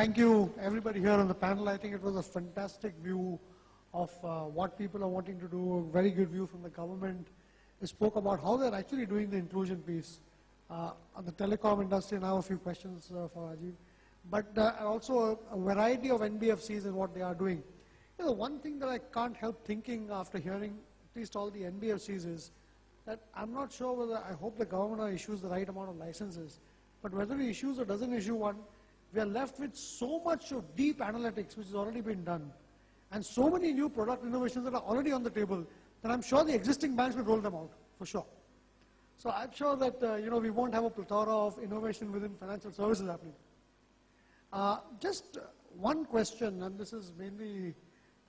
thank you everybody here on the panel. I think it was a fantastic view of what people are wanting to do, a very good view from the government. They spoke about how they're actually doing the inclusion piece on the telecom industry. Now a few questions for Rajiv. But also a variety of NBFCs and what they are doing. You know, the one thing that I can't help thinking after hearing at least all the NBFCs is that I'm not sure whether, I hope the government issues the right amount of licenses, but whether he issues or doesn't issue one, we are left with so much of deep analytics which has already been done, and so many new product innovations that are already on the table that I'm sure the existing banks will roll them out, for sure. So I'm sure that we won't have a plethora of innovation within financial services happening. Just one question, and this is mainly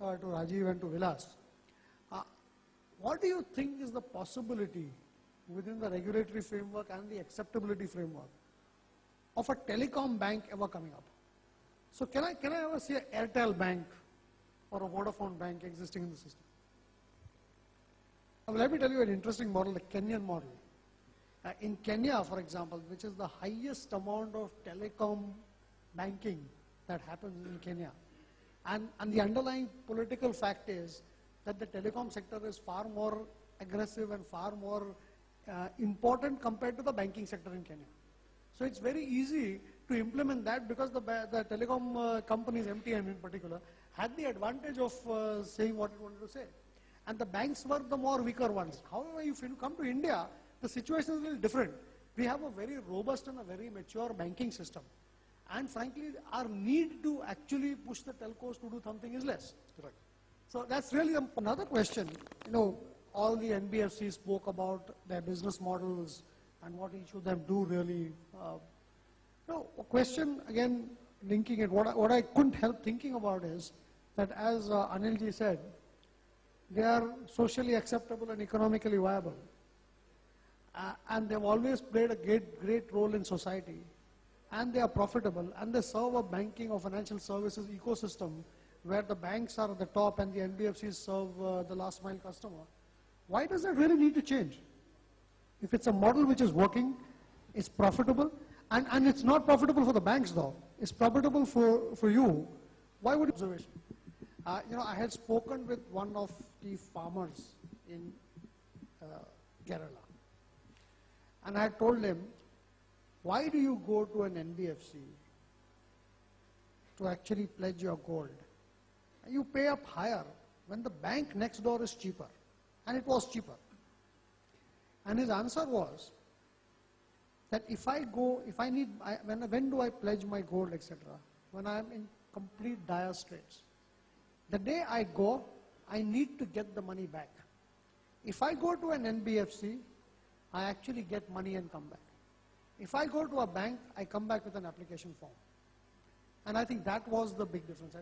to Rajiv and to Vilas. What do you think is the possibility within the regulatory framework and the acceptability framework of a telecom bank ever coming up? So can I ever see an Airtel bank or a Vodafone bank existing in the system? Let me tell you an interesting model, the Kenyan model. In Kenya, for example, which is the highest amount of telecom banking that happens in Kenya, and the underlying political fact is that the telecom sector is far more aggressive and far more important compared to the banking sector in Kenya. So it's very easy to implement that because the telecom companies, MTN in particular, had the advantage of saying what it wanted to say. And the banks were the more weaker ones. However, if you come to India, the situation is a little different. We have a very robust and a very mature banking system. And frankly, our need to actually push the telcos to do something is less. Correct. So that's really another question. All the NBFCs spoke about their business models and what each of them do really. A question, again, linking it, what I couldn't help thinking about is that as Anilji said, they are socially acceptable and economically viable. And they've always played a great role in society. And they are profitable, and they serve a banking or financial services ecosystem where the banks are at the top and the NBFCs serve the last mile customer. Why does that really need to change? If it's a model which is working, it's profitable, and it's not profitable for the banks though, it's profitable for you, why would observation? I had spoken with one of the farmers in Kerala, and I had told him, why do you go to an NBFC to actually pledge your gold? You pay up higher when the bank next door is cheaper, and it was cheaper. And his answer was that when do I pledge my gold, etc.? When I am in complete dire straits. The day I go, I need to get the money back. If I go to an NBFC, I actually get money and come back. If I go to a bank, I come back with an application form. And I think that was the big difference.